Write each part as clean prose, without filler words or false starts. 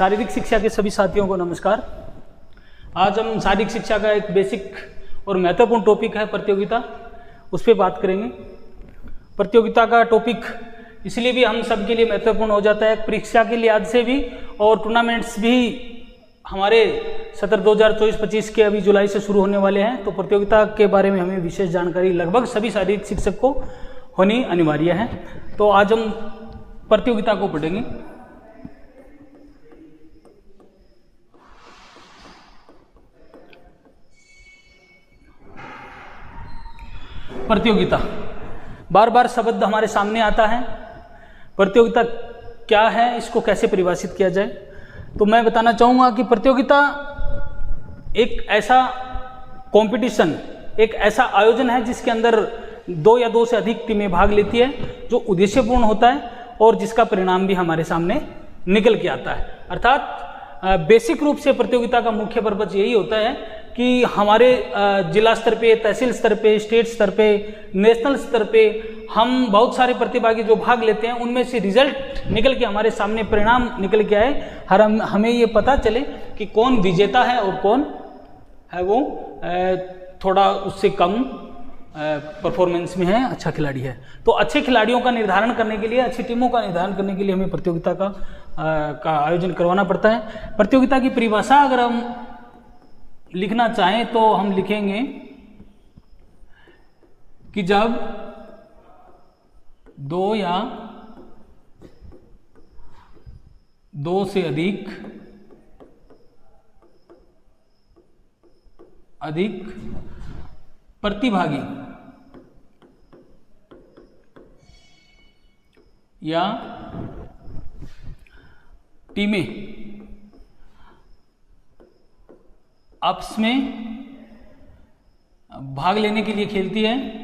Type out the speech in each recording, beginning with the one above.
शारीरिक शिक्षा के सभी साथियों को नमस्कार। आज हम शारीरिक शिक्षा का एक बेसिक और महत्वपूर्ण टॉपिक है प्रतियोगिता, उस पर बात करेंगे। प्रतियोगिता का टॉपिक इसलिए भी हम सब के लिए महत्वपूर्ण हो जाता है, परीक्षा के लिहाज से भी और टूर्नामेंट्स भी हमारे सत्र 2024-25 के अभी जुलाई से शुरू होने वाले हैं, तो प्रतियोगिता के बारे में हमें विशेष जानकारी लगभग सभी शारीरिक शिक्षक को होनी अनिवार्य है। तो आज हम प्रतियोगिता को पढ़ेंगे। प्रतियोगिता बार बार शब्द हमारे सामने आता है। प्रतियोगिता क्या है, इसको कैसे परिभाषित किया जाए, तो मैं बताना चाहूँगा कि प्रतियोगिता एक ऐसा कंपटीशन, एक ऐसा आयोजन है जिसके अंदर दो या दो से अधिक टीमें भाग लेती है, जो उद्देश्यपूर्ण होता है और जिसका परिणाम भी हमारे सामने निकल के आता है। अर्थात बेसिक रूप से प्रतियोगिता का मुख्य पर्पज यही होता है कि हमारे जिला स्तर पे, तहसील स्तर पे, स्टेट स्तर पे, नेशनल स्तर पे हम बहुत सारे प्रतिभागी जो भाग लेते हैं, उनमें से रिजल्ट निकल के हमारे सामने परिणाम निकल के आए, हमें ये पता चले कि कौन विजेता है और कौन है वो थोड़ा उससे कम परफॉर्मेंस में है, अच्छा खिलाड़ी है। तो अच्छे खिलाड़ियों का निर्धारण करने के लिए, अच्छी टीमों का निर्धारण करने के लिए हमें प्रतियोगिता का आयोजन करवाना पड़ता है। प्रतियोगिता की परिभाषा अगर हम लिखना चाहें तो हम लिखेंगे कि जब दो या दो से अधिक प्रतिभागी या टीमें आपस में भाग लेने के लिए खेलती है,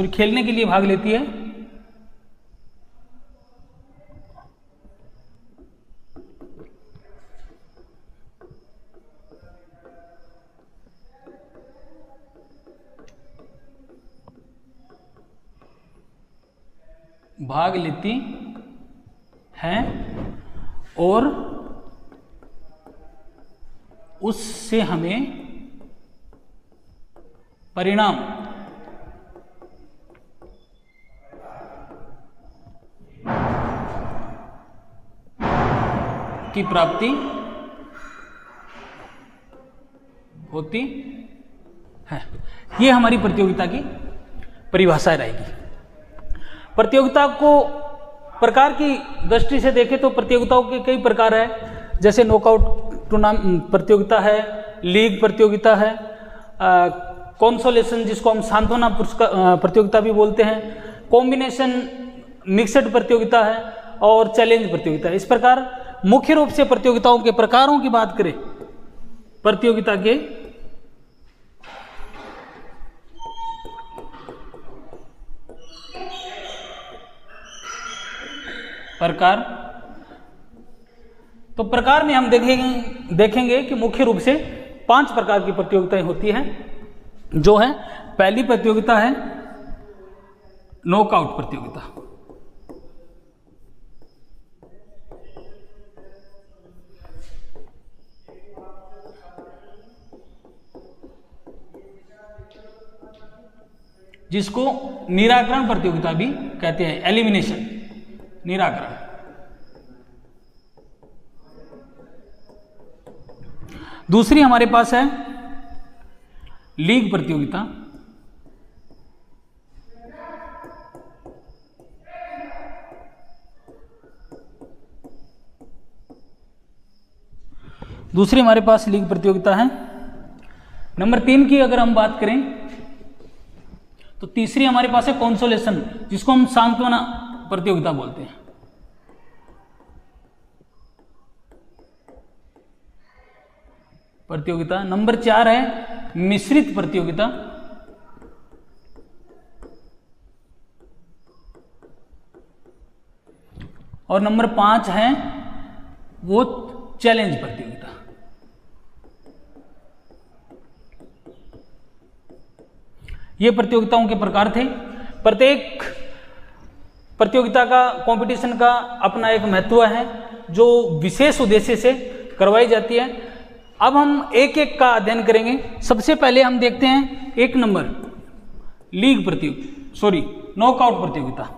खेलने के लिए भाग लेती है, भाग लेती हैं और उससे हमें परिणाम की प्राप्ति होती है। ये हमारी प्रतियोगिता की परिभाषा रहेगी। प्रतियोगिता को प्रकार की दृष्टि से देखें तो प्रतियोगिताओं के कई प्रकार है, जैसे नॉकआउट टूर्नामेंट प्रतियोगिता है, लीग प्रतियोगिता है, कंसोलेशन जिसको हम सांत्वना पुरस्कार प्रतियोगिता भी बोलते हैं, कॉम्बिनेशन मिक्सड प्रतियोगिता है और चैलेंज प्रतियोगिता है। इस प्रकार मुख्य रूप से प्रतियोगिताओं के प्रकारों की बात करें, प्रतियोगिता के प्रकार, तो प्रकार में हम देखेंगे कि मुख्य रूप से 5 प्रकार की प्रतियोगिताएं होती हैं, जो है पहली प्रतियोगिता है नॉकआउट प्रतियोगिता। जिसको निराकरण प्रतियोगिता भी कहते हैं, एलिमिनेशन, निराकरण। दूसरी हमारे पास है लीग प्रतियोगिता। दूसरी हमारे पास लीग प्रतियोगिता है। नंबर 3 की अगर हम बात करें तो तीसरी हमारे पास है कंसोलेशन, जिसको हम सांत्वना प्रतियोगिता बोलते हैं। प्रतियोगिता नंबर 4 है मिश्रित प्रतियोगिता। और नंबर 5 है वो चैलेंज प्रतियोगिता। ये प्रतियोगिताओं के प्रकार थे। प्रत्येक प्रतियोगिता का, कंपटीशन का अपना एक महत्व है जो विशेष उद्देश्य से करवाई जाती है। अब हम एक एक का अध्ययन करेंगे। सबसे पहले हम देखते हैं 1 नंबर लीग नॉकआउट प्रतियोगिता।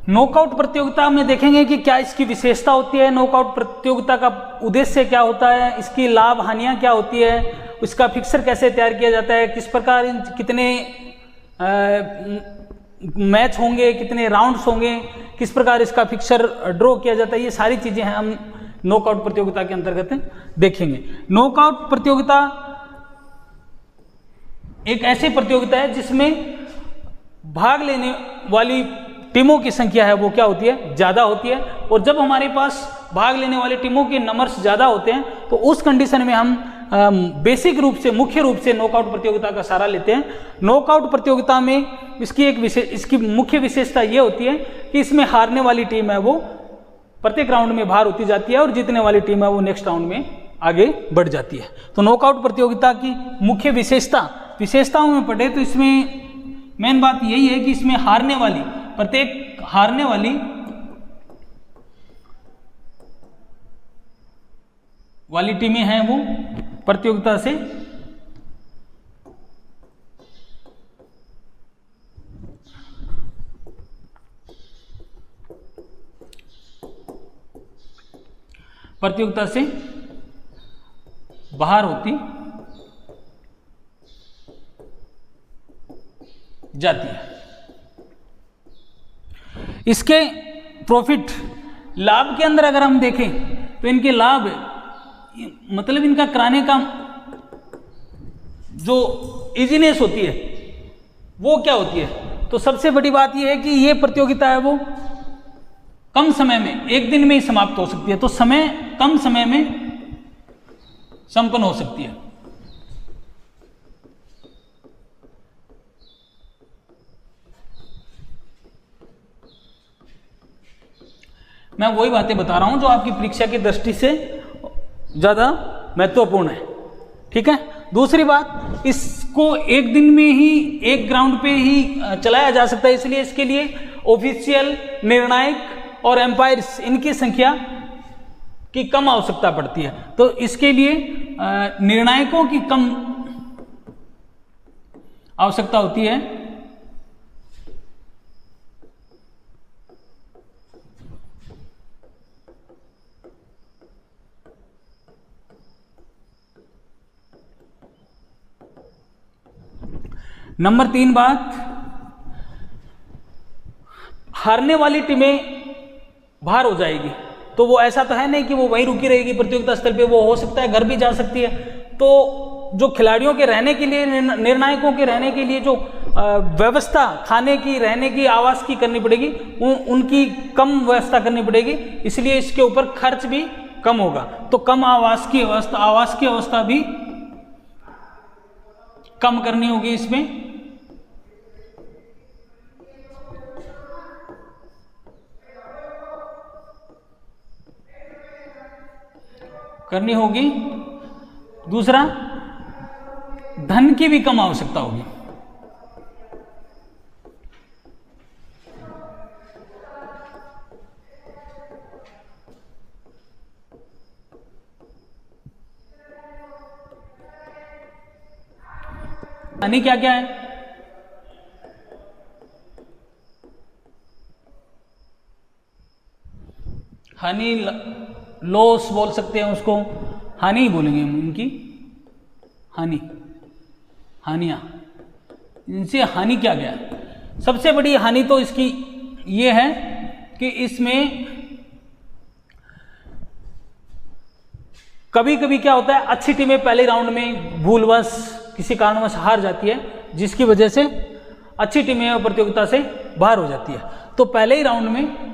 नॉकआउट प्रतियोगिता में देखेंगे कि क्या इसकी विशेषता होती है, नॉकआउट प्रतियोगिता का उद्देश्य क्या होता है, इसकी लाभ हानियां क्या होती है, इसका फिक्सर कैसे तैयार किया जाता है, किस प्रकार कितने मैच होंगे, कितने राउंड्स होंगे, किस प्रकार इसका फिक्सर ड्रॉ किया जाता है, ये सारी चीजें हैं हम नॉकआउट प्रतियोगिता के अंतर्गत देखेंगे। नॉकआउट प्रतियोगिता एक ऐसी प्रतियोगिता है जिसमें भाग लेने वाली टीमों की संख्या है वो क्या होती है, ज्यादा होती है। और जब हमारे पास भाग लेने वाली टीमों के नंबर्स ज्यादा होते हैं तो उस कंडीशन में हम बेसिक रूप से, मुख्य रूप से नॉकआउट प्रतियोगिता का सहारा लेते हैं। नॉकआउट प्रतियोगिता में इसकी मुख्य विशेषता ये होती है कि इसमें हारने वाली टीम है वो प्रत्येक राउंड में बाहर होती जाती है और जीतने वाली टीम है वो नेक्स्ट राउंड में आगे बढ़ जाती है। तो नॉकआउट प्रतियोगिता की मुख्य विशेषताओं में पढ़े तो इसमें मेन बात यही है कि इसमें प्रत्येक हारने वाली टीमें हैं वो प्रतियोगिता से बाहर होती जाती है। इसके प्रॉफिट लाभ के अंदर अगर हम देखें तो इनके लाभ मतलब इनका कराने का जो इजीनेस होती है वो क्या होती है, तो सबसे बड़ी बात यह है कि ये प्रतियोगिता है वो कम समय में, एक दिन में ही समाप्त हो सकती है। तो कम समय में संपन्न हो सकती है। मैं वही बातें बता रहा हूं जो आपकी परीक्षा की दृष्टि से ज्यादा महत्वपूर्ण है, ठीक है। दूसरी बात, इसको एक दिन में ही एक ग्राउंड पे ही चलाया जा सकता है, इसलिए इसके लिए ऑफिशियल, निर्णायक और एम्पायर्स इनकी संख्या की कम आवश्यकता पड़ती है। तो इसके लिए निर्णायकों की कम आवश्यकता होती है। नंबर 3 बात, हारने वाली टीमें बाहर हो जाएगी तो वो ऐसा तो है नहीं कि वो वहीं रुकी रहेगी प्रतियोगिता स्थल पे, वो हो सकता है घर भी जा सकती है। तो जो खिलाड़ियों के रहने के लिए, निर्णायकों के रहने के लिए जो व्यवस्था खाने की, रहने की, आवास की करनी पड़ेगी, उनकी कम व्यवस्था करनी पड़ेगी, इसलिए इसके ऊपर खर्च भी कम होगा। तो कम आवास की व्यवस्था भी कम करनी होगी, इसमें करनी होगी। दूसरा, धन की भी कम आवश्यकता होगी। हानि क्या क्या है? हानि लॉस बोल सकते हैं उसको, हानि ही बोलेंगे हम इनकी, हानियां। इनसे हानि क्या गया? सबसे बड़ी हानि तो इसकी ये है कि इसमें कभी कभी क्या होता है, अच्छी टीमें पहले राउंड में भूलवश किसी कारणवश हार जाती है, जिसकी वजह से अच्छी टीमें प्रतियोगिता से बाहर हो जाती है। तो पहले ही राउंड में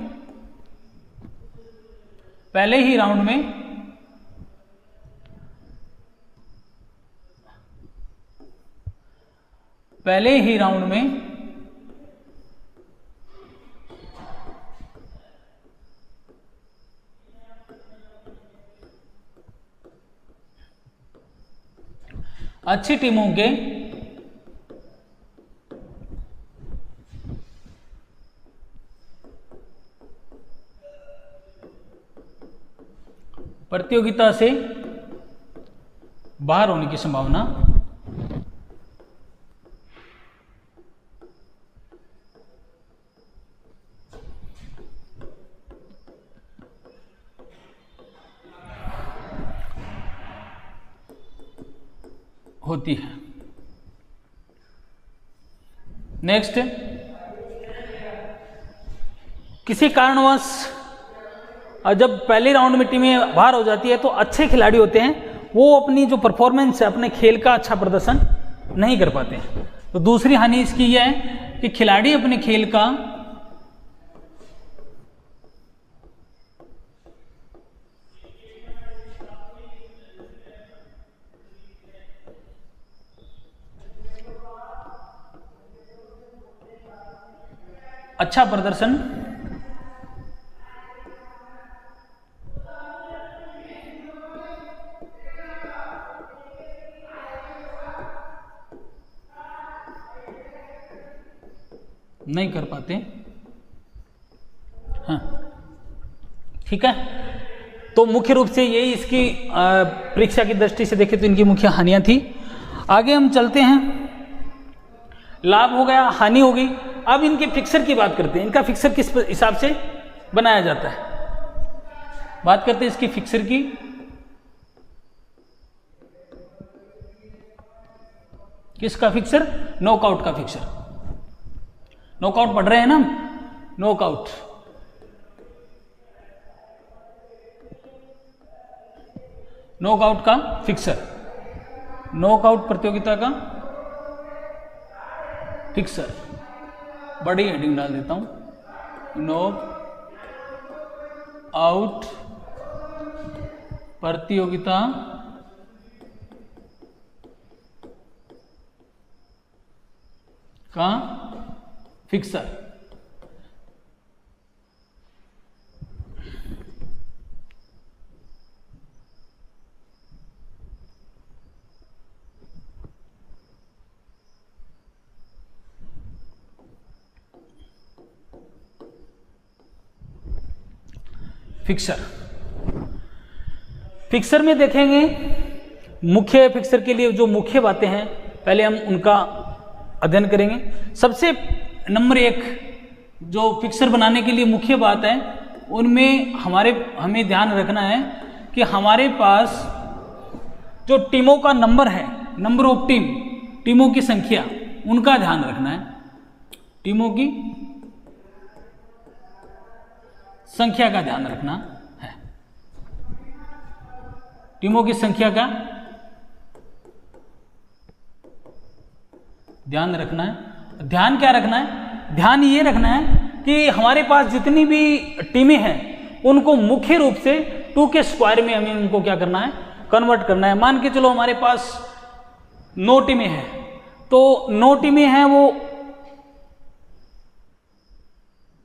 अच्छी टीमों के प्रतियोगिता से बाहर होने की संभावना होती है। नेक्स्ट, किसी कारणवश जब पहले राउंड में टीमें बाहर हो जाती है तो अच्छे खिलाड़ी होते हैं वो अपनी जो परफॉर्मेंस है, अपने खेल का अच्छा प्रदर्शन नहीं कर पाते हैं। तो दूसरी हानि इसकी यह है कि खिलाड़ी अपने खेल का अच्छा प्रदर्शन नहीं कर पाते। हाँ, ठीक है। तो मुख्य रूप से यही इसकी परीक्षा की दृष्टि से देखें तो इनकी मुख्य हानियां थी। आगे हम चलते हैं। लाभ हो गया, हानि हो गई। अब इनके फिक्सर की बात करते हैं। इनका फिक्सर किस हिसाब से बनाया जाता है, बात करते हैं इसकी फिक्सर की। किसका फिक्सर? नॉकआउट का फिक्सर। नॉकआउट पढ़ रहे हैं ना, नॉकआउट। नॉकआउट का फिक्सर, नॉकआउट प्रतियोगिता का फिक्सर। बड़ी हेडिंग डाल देता हूं, नॉक आउट प्रतियोगिता का फिक्सर। फिक्सर, फिक्सर में देखेंगे मुख्य फिक्सर के लिए जो मुख्य बातें हैं पहले हम उनका अध्ययन करेंगे। सबसे नंबर एक जो फिक्सर बनाने के लिए मुख्य बात है उनमें हमें ध्यान रखना है कि हमारे पास जो टीमों का नंबर है, नंबर ऑफ टीम, टीमों की संख्या, उनका ध्यान रखना है। टीमों की संख्या का ध्यान रखना है। टीमों की संख्या का ध्यान रखना है। ध्यान क्या रखना है? ध्यान ये रखना है कि हमारे पास जितनी भी टीमें हैं उनको मुख्य रूप से 2 के स्क्वायर में हमें उनको क्या करना है? कन्वर्ट करना है। मान के चलो हमारे पास 9 टीमें हैं, तो 9 टीमें हैं वो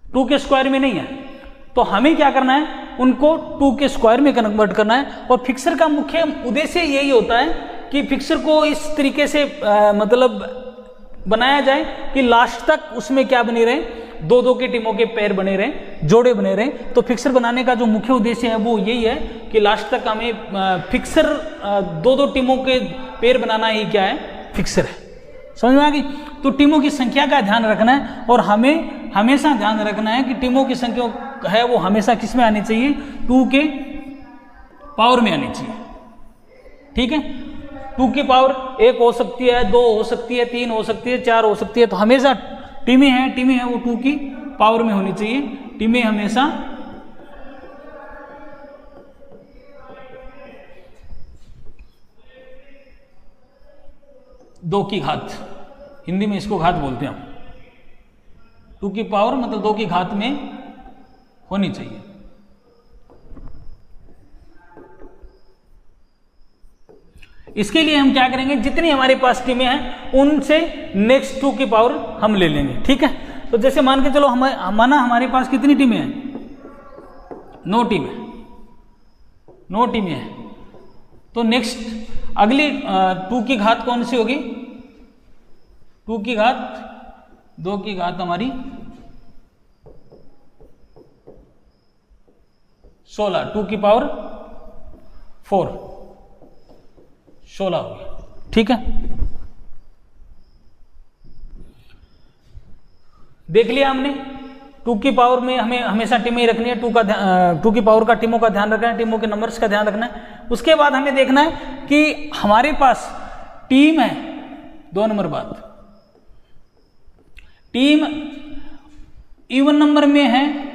2 के स्क्वायर में नहीं है, तो हमें क्या करना है? उनको 2 के स्क्वायर में कन्वर्ट करना है। और फिक्सर का मुख्य उद्देश्य यही होता है कि फिक्सर को इस तरीके से मतलब बनाया जाए कि लास्ट तक उसमें क्या बने रहे? 2-2 की टीमों के पैर बने रहे, जोड़े बने रहे। तो फिक्सर बनाने का जो मुख्य उद्देश्य है वो यही है कि लास्ट तक हमें फिक्सर 2-2 टीमों के पैर बनाना ही क्या है? फिक्सर है। समझ में आ गई? तो टीमों की संख्या का ध्यान रखना है और हमें हमेशा ध्यान रखना है कि टीमों की संख्या है वो हमेशा किस में आनी चाहिए? 2 के पावर में आनी चाहिए। ठीक है? 2 की पावर 1 हो सकती है, 2 हो सकती है, 3 हो सकती है, 4 हो सकती है। तो हमेशा टीमें हैं वो 2 की पावर में होनी चाहिए। टीमें हमेशा दो की घात, हिंदी में इसको घात बोलते हैं हम। 2 की पावर मतलब 2 की घात में होनी चाहिए। इसके लिए हम क्या करेंगे? जितनी हमारे पास टीमें हैं उनसे नेक्स्ट 2 की पावर हम ले लेंगे। ठीक है? तो जैसे मान के चलो हमारे पास कितनी टीमें हैं? 9 टीमें, 9 टीमें हैं। तो नेक्स्ट अगली 2 की घात कौन सी होगी? 2 की घात 2 की घात हमारी 16, 2 की पावर 4 16 होगी। ठीक है, देख लिया हमने। 2 की पावर में हमें हमेशा टीमें ही रखनी है, 2 की पावर का टीमों का ध्यान रखना है, टीमों के नंबर्स का ध्यान रखना है। उसके बाद हमें देखना है कि हमारे पास टीम है, 2 नंबर बात, टीम इवन नंबर में है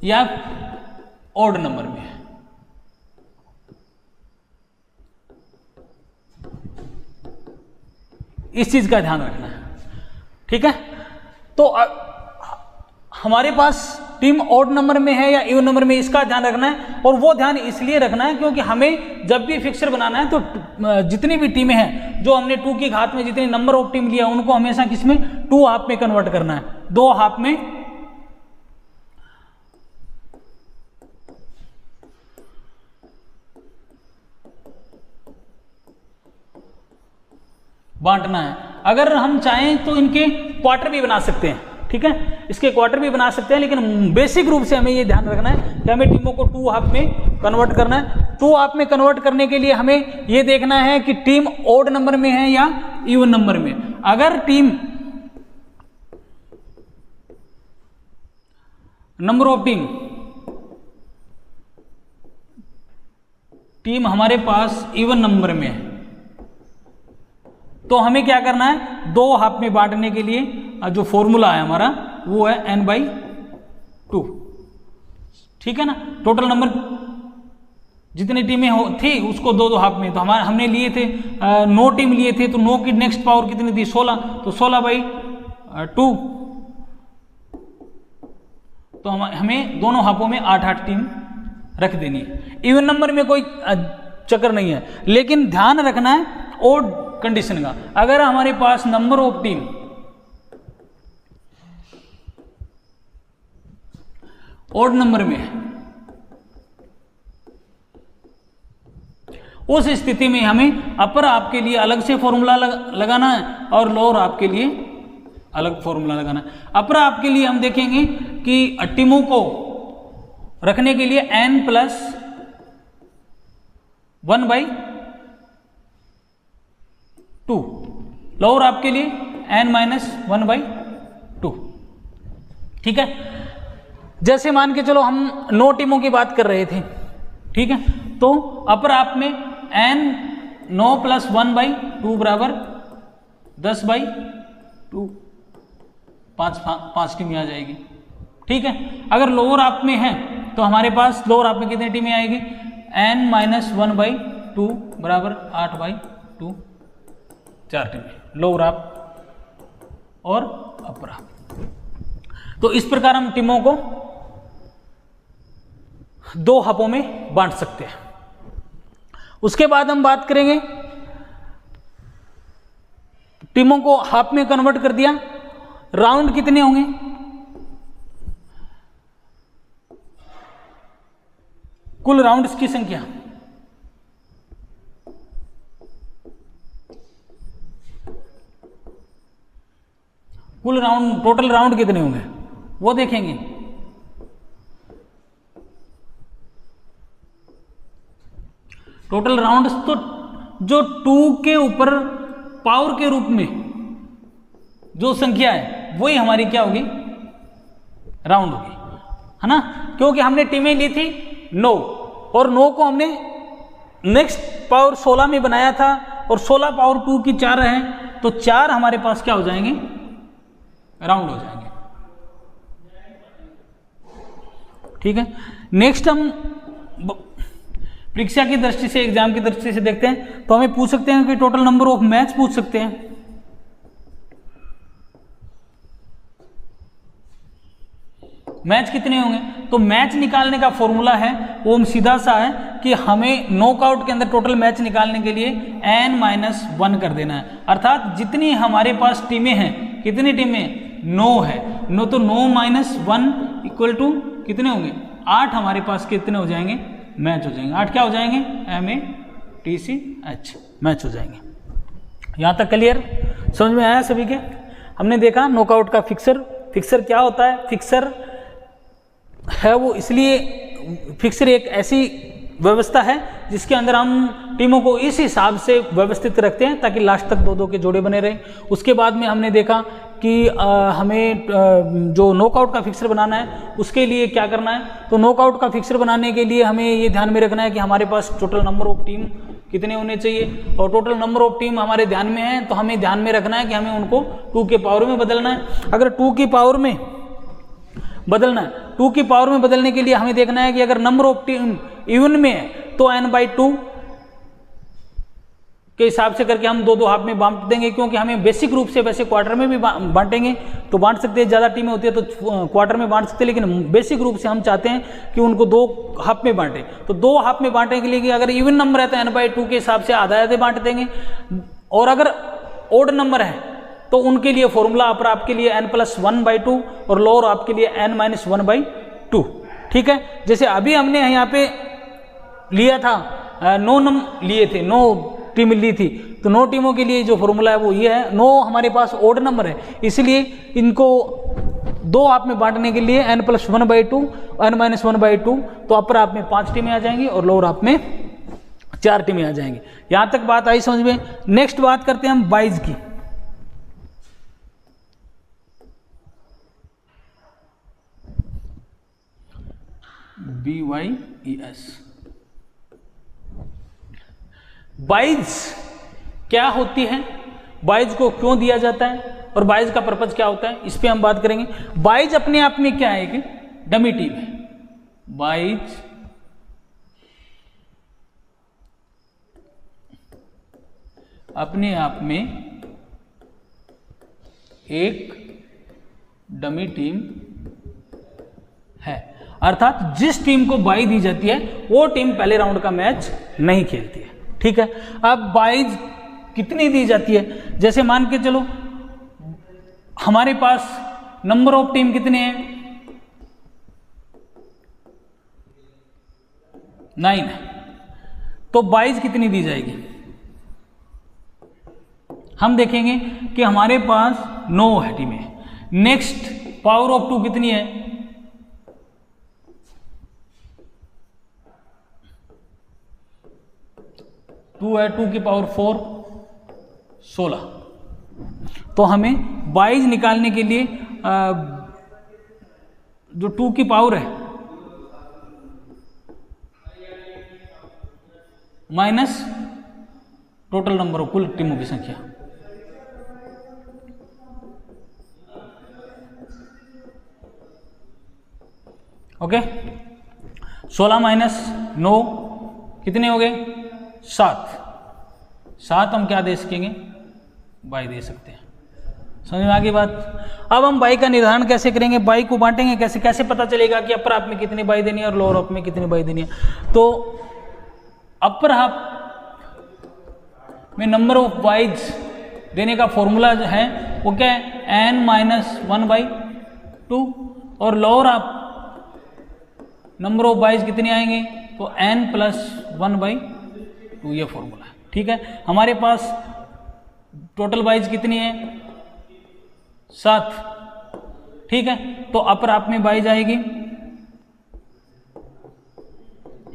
या ऑड नंबर में है। इस चीज का ध्यान रखना है। ठीक है, तो हमारे पास टीम ऑड नंबर में है या इवन नंबर में, इसका ध्यान रखना है। और वो ध्यान इसलिए रखना है क्योंकि हमें जब भी फिक्सर बनाना है तो जितनी भी टीमें हैं, जो हमने 2 की घात में जितनी नंबर ऑफ टीम लिया, उनको हमेशा किसमें 2 हाफ में कन्वर्ट करना है, 2 हाफ में बांटना है। अगर हम चाहें तो इनके क्वार्टर भी बना सकते हैं। ठीक है, इसके क्वार्टर भी बना सकते हैं, लेकिन बेसिक रूप से हमें ये ध्यान रखना है कि हमें टीमों को 2 हाफ में कन्वर्ट करना है। 2 हाफ में कन्वर्ट करने के लिए हमें ये देखना है कि टीम ऑड नंबर में है या इवन नंबर में। अगर टीम नंबर ऑफ टीम हमारे पास इवन नंबर में है, तो हमें क्या करना है, 2 हाफ में बांटने के लिए जो फॉर्मूला है हमारा वो है n/2। ठीक है ना, टोटल नंबर जितनी टीमें थी उसको 2 हाफ में, तो हमने लिए थे 9 टीम लिए थे, तो 9 की नेक्स्ट पावर कितनी थी 16, तो 16/2, तो हमें दोनों हाफों में 8-8 टीम रख देनी है। इवन नंबर में कोई चक्कर नहीं है, लेकिन ध्यान रखना है ऑड कंडीशन का। अगर हमारे पास number of team odd number में है, उस स्थिति में हमें अपर आपके लिए अलग से फॉर्मूला लगाना है और लोअर आपके लिए अलग फॉर्मूला लगाना है। अपर आपके लिए हम देखेंगे कि टीमों को रखने के लिए n+1/2, लोअर आपके लिए n-1/2। ठीक है, जैसे मान के चलो हम 9 टीमों की बात कर रहे थे। ठीक है, तो अपर आप में n9 + 1/2 बराबर 10/2, 5 टीमें आ जाएगी। ठीक है, अगर लोअर आप में है तो हमारे पास लोअर आप में कितनी टीमें आएगी, n-1/2 बराबर 8/2, 4 टीमें लोअर आप और अपर आप। तो इस प्रकार हम टीमों को 2 हाफों में बांट सकते हैं। उसके बाद हम बात करेंगे, टीमों को हाफ में कन्वर्ट कर दिया, राउंड कितने होंगे, कुल राउंड्स की संख्या, कुल राउंड, टोटल राउंड कितने होंगे वो देखेंगे। टोटल राउंड्स तो जो 2 के ऊपर पावर के रूप में जो संख्या है वही हमारी क्या होगी, राउंड होगी, है ना। क्योंकि हमने टीमें ली थी 9 और 9 को हमने नेक्स्ट पावर 16 में बनाया था और 16 पावर 2 की 4 है, तो 4 हमारे पास क्या हो जाएंगे, राउंड हो जाएंगे। ठीक है, नेक्स्ट हम परीक्षा की दृष्टि से, एग्जाम की दृष्टि से देखते हैं, तो हमें पूछ सकते हैं कि टोटल नंबर ऑफ मैच पूछ सकते हैं। मैच कितने होंगे, तो मैच निकालने का फॉर्मूला है वो सीधा सा है कि हमें नॉकआउट के अंदर टोटल मैच निकालने के लिए n-1 कर देना है। अर्थात जितनी हमारे पास टीमें हैं, कितनी टीमें, 9 है, 9, तो 9 - 1 = कितने होंगे, 8 हमारे पास कितने हो जाएंगे, मैच हो जाएंगे। 8 क्या हो जाएंगे, MATCH मैच हो जाएंगे। यहाँ तक क्लियर, समझ में आया सभी के। हमने देखा नॉकआउट का फिक्सर। फिक्सर क्या होता है, फिक्सर है वो इसलिए, फिक्सर एक ऐसी व्यवस्था है जिसके अंदर हम टीमों को इस हिसाब से व्यवस्थित रखते हैं ताकि लास्ट तक 2-2 के जोड़े बने रहें। उसके बाद में हमने देखा कि हमें जो नॉकआउट का फिक्सर बनाना है उसके लिए क्या करना है। तो नॉकआउट का फिक्सर बनाने के लिए हमें ये ध्यान में रखना है कि हमारे पास टोटल नंबर ऑफ टीम कितने होने चाहिए, और टोटल नंबर ऑफ टीम हमारे ध्यान में है तो हमें ध्यान में रखना है कि हमें उनको 2 के पावर में बदलना है। अगर 2 की पावर में बदलना है, 2 की पावर में बदलने के लिए हमें देखना है कि अगर नंबर ऑफ टीम इवन में है तो n/2 के हिसाब से करके हम 2-2 हाफ में बांट देंगे, क्योंकि हमें बेसिक रूप से वैसे क्वार्टर में भी बांटेंगे तो बांट सकते हैं, ज़्यादा टीमें होती है तो क्वार्टर में बांट सकते हैं, लेकिन बेसिक रूप से हम चाहते हैं कि उनको 2 हाफ में बांटें। तो 2 हाफ में बांटने के लिए कि अगर इवन नंबर है तो n/2 के हिसाब से आधा बांट देंगे, और अगर ओड नंबर है तो उनके लिए फॉर्मूला अपर आपके लिए n+1/2 और लोअर आपके लिए n-1/2। ठीक है, जैसे अभी हमने यहाँ पे लिया था 9 नंबर लिए थे, 9 टीम ली थी, तो 9 टीमों के लिए जो फॉर्मूला है वो ये है। 9 हमारे पास ओड नंबर है, इसलिए इनको 2 हाफ में बांटने के लिए n+1/2 n-1/2, तो अपर हाफ में 5 टीमें आ जाएंगी और लोअर हाफ में 4 टीमें आ जाएंगी। यहां तक बात आई समझ में। नेक्स्ट बात करते हैं हम बाइज की। BYES बाइज क्या होती है, बाइज को क्यों दिया जाता है और बाइज का पर्पज क्या होता है, इस पे हम बात करेंगे। बाइज अपने आप में क्या है कि डमी टीम है। बाइज अपने आप में एक डमी टीम है, अर्थात जिस टीम को बाई दी जाती है वो टीम पहले राउंड का मैच नहीं खेलती है। ठीक है, अब बाइज कितनी दी जाती है, जैसे मान के चलो हमारे पास नंबर ऑफ टीम कितने हैं, 9 है, तो बाइज कितनी दी जाएगी। हम देखेंगे कि हमारे पास 9 है टीमें। नेक्स्ट पावर ऑफ 2 कितनी है, 2 है, 2 की पावर 4 16। तो हमें बाइज निकालने के लिए जो 2 की पावर है माइनस टोटल नंबर ऑफ कुल टीमों की संख्या, ओके। 16 माइनस 9 कितने हो गए, 7 हम क्या दे सकेंगे, बाई दे सकते हैं। समझ में आ गई बात। अब हम बाई का निर्धारण कैसे करेंगे, बाई को बांटेंगे कैसे, कैसे पता चलेगा कि अपर हाफ में कितनी बाई देनी है और लोअर हाफ में कितनी बाई देनी है। तो अपर हाफ में नंबर ऑफ बाइज देने का फॉर्मूला जो है वो क्या है, n-1/2, और lower half number of byes कितने आएंगे तो n+1/2, ये फॉर्मूला है। ठीक है, हमारे पास टोटल बाइज कितनी है, 7। ठीक है, तो अपर हाफ में बाइज आएगी,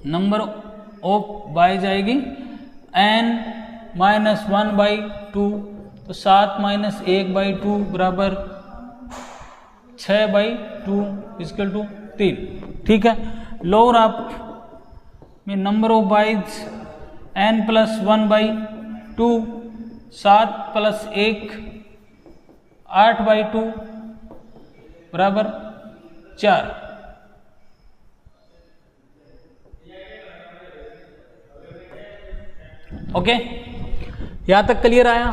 नंबर ऑफ बाइज आएगी n-1/2, तो 7 - 1/2 बराबर 6/2 = 3। ठीक है, लोअर हाफ में नंबर ऑफ बाइज n+1/2, 7 + 1 8/2 बराबर 4। ओके, यहां तक क्लियर आया।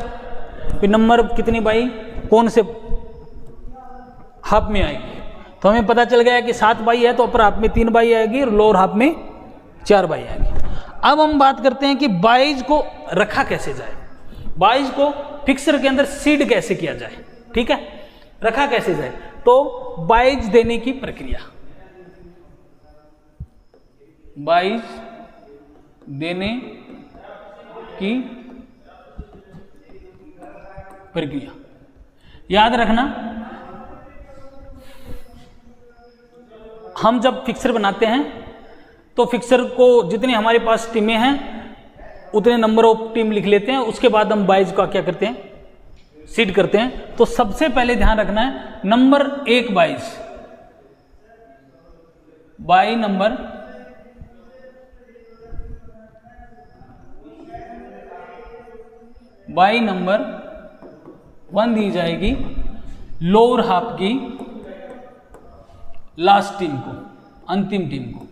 फिर नंबर कितनी बाई कौन से हाफ में आएगी, तो हमें पता चल गया कि 7 बाई है तो अपर हाफ में 3 बाई आएगी और लोअर हाफ में 4 बाई आएगी। अब हम बात करते हैं कि बाइज को रखा कैसे जाए, बाइज को फिक्सर के अंदर सीड कैसे किया जाए। ठीक है, रखा कैसे जाए, तो बाइज देने की प्रक्रिया। बाइज देने की प्रक्रिया। याद रखना, हम जब फिक्सर बनाते हैं तो फिक्सर को जितनी हमारे पास टीमें हैं उतने नंबर ऑफ टीम लिख लेते हैं, उसके बाद हम बाइज का क्या करते हैं, सीड करते हैं। तो सबसे पहले ध्यान रखना है number 1 byes, bye number bye number 1 दी जाएगी लोअर हाफ की लास्ट टीम को, अंतिम टीम को।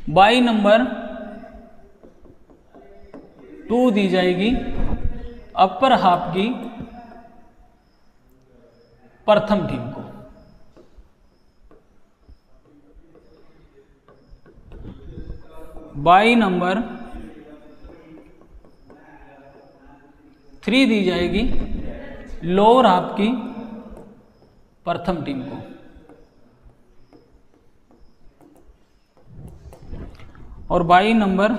बाई नंबर 2 दी जाएगी अपर हाफ की प्रथम टीम को। बाई नंबर 3 दी जाएगी लोअर हाफ की प्रथम टीम को। और बाई नंबर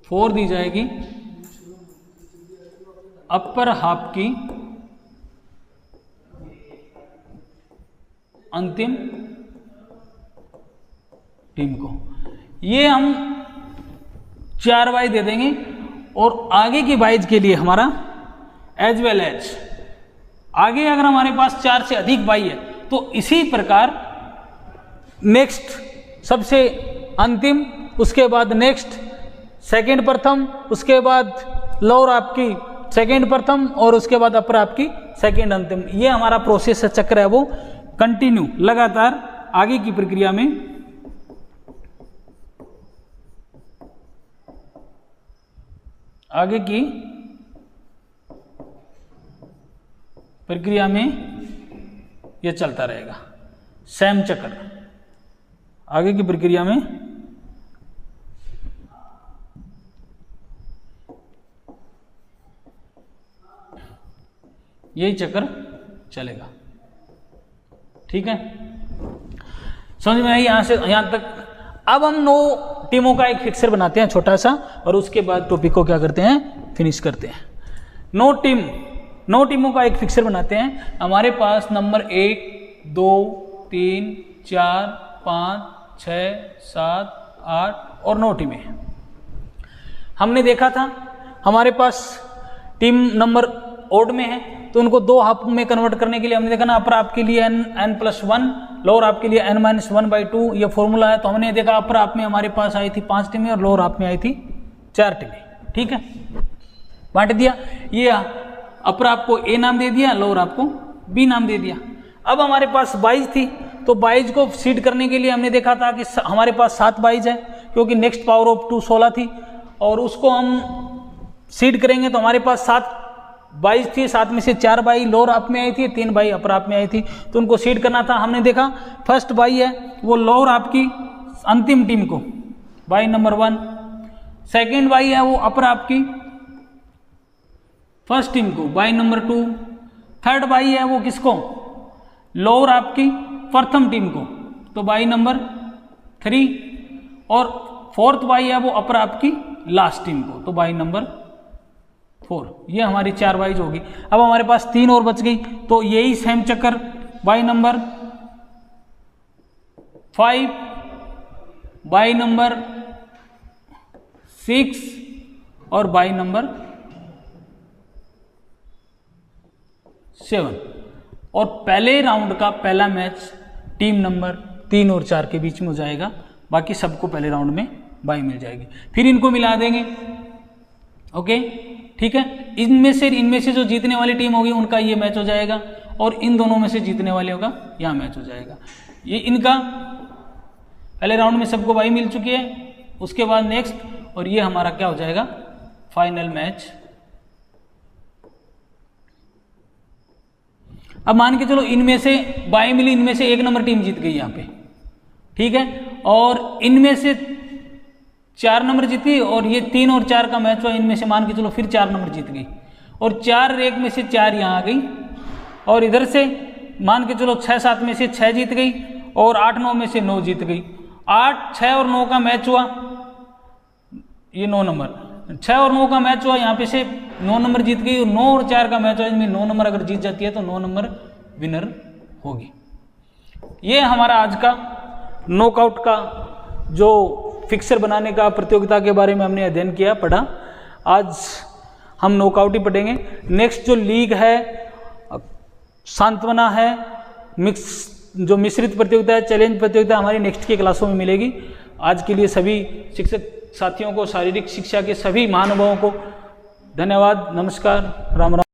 4 दी जाएगी अपर हाफ की अंतिम टीम को। ये हम 4 बाई दे देंगे और आगे की बाइज के लिए हमारा एज वेल एज आगे अगर हमारे पास 4 से अधिक बाई है तो इसी प्रकार नेक्स्ट सबसे अंतिम, उसके बाद नेक्स्ट सेकंड प्रथम, उसके बाद लोअर आपकी सेकंड प्रथम और उसके बाद अपर आपकी सेकंड अंतिम। ये हमारा प्रोसेस चक्र है, वो कंटिन्यू लगातार आगे की प्रक्रिया में ये चलता रहेगा। सेम चक्र आगे की प्रक्रिया में यही चक्र चलेगा। ठीक है, समझ में आई यहां से यहां तक। अब हम 9 टीमों का एक फिक्सर बनाते हैं छोटा सा, और उसके बाद टॉपिक को क्या करते हैं, फिनिश करते हैं। 9 टीमों का एक फिक्सर बनाते हैं। हमारे पास नंबर 1, 2, 3, 4, 5, 6, 7, 8 और 9 टीमें। हमने देखा था हमारे पास टीम नंबर ओड में है तो उनको 2 हाफ में कन्वर्ट करने के लिए हमने देखा ना, अपर आपके लिए n+1, लोअर आपके लिए n-1/2 ये फॉर्मूला है। तो हमने देखा अपर आप में हमारे पास आई थी 5 टीमें और लोअर आप में आई थी 4 टीमें। ठीक है, बांट दिया। ये अपर आपको A नाम दे दिया, लोअर आपको B नाम दे दिया। अब हमारे पास 22 थी तो 22 को सीड करने के लिए हमने देखा था कि हमारे पास 7 22 है, क्योंकि नेक्स्ट पावर ऑफ 2 16 थी और उसको हम सीड करेंगे तो हमारे पास 7 22 थी। 7 में से 4 बाई लोअर आप में आई थी, 3 बाई अपर आप में आई थी, तो उनको सीड करना था। हमने देखा फर्स्ट बाई है वो लोअर आपकी अंतिम टीम को, बाई नंबर 1। सेकेंड बाई है वो अपर आपकी फर्स्ट टीम को, बाई नंबर 2। थर्ड बाई है वो किसको, लोअर आपकी प्रथम टीम को, तो बाई नंबर 3। और फोर्थ बाई है वो अपर आपकी लास्ट टीम को, तो बाई नंबर 4। ये हमारी 4 बाइज होगी। अब हमारे पास 3 और बच गई, तो यही सेम चक्कर बाई नंबर 5, बाई नंबर 6 और बाई नंबर 7। और पहले राउंड का पहला मैच टीम नंबर 3 और 4 के बीच में हो जाएगा, बाकी सबको पहले राउंड में बाई मिल जाएगी। फिर इनको मिला देंगे। ओके, ठीक है। इनमें से जो जीतने वाली टीम होगी उनका ये मैच हो जाएगा, और इन दोनों में से जीतने वाले होगा यहाँ मैच हो जाएगा। ये इनका पहले राउंड में सबको बाई मिल चुकी है, उसके बाद नेक्स्ट, और ये हमारा क्या हो जाएगा, फाइनल मैच। अब मान के चलो इनमें से बाई मिली, इनमें से 1 नंबर टीम जीत गई यहाँ पे, ठीक है, और इनमें से 4 नंबर जीती, और ये 3 और 4 का मैच हुआ, इनमें से मान के चलो फिर 4 नंबर जीत गई, और 4 रैंक में से 4 यहाँ आ गई, और इधर से मान के चलो 6-7 में से 6 जीत गई, और 8-9 में से 9 जीत गई। 8, 6 और 9 का मैच हुआ, ये 9 नंबर, 6 और 9 का मैच हुआ, यहाँ पे से 9 नंबर जीत गई, और 9 और 4 का मैच हुआ, इनमें 9 नंबर अगर जीत जाती है तो 9 नंबर विनर होगी। ये हमारा आज का नॉकआउट का जो फिक्सर बनाने का प्रतियोगिता के बारे में हमने अध्ययन किया, पढ़ा। आज हम नॉकआउट ही पढ़ेंगे। नेक्स्ट जो लीग है, सांत्वना है, जो मिश्रित प्रतियोगिता है, चैलेंज प्रतियोगिता हमारी नेक्स्ट की क्लासों में मिलेगी। आज के लिए सभी शिक्षक साथियों को, शारीरिक शिक्षा के सभी महानुभावों को धन्यवाद, नमस्कार, राम राम।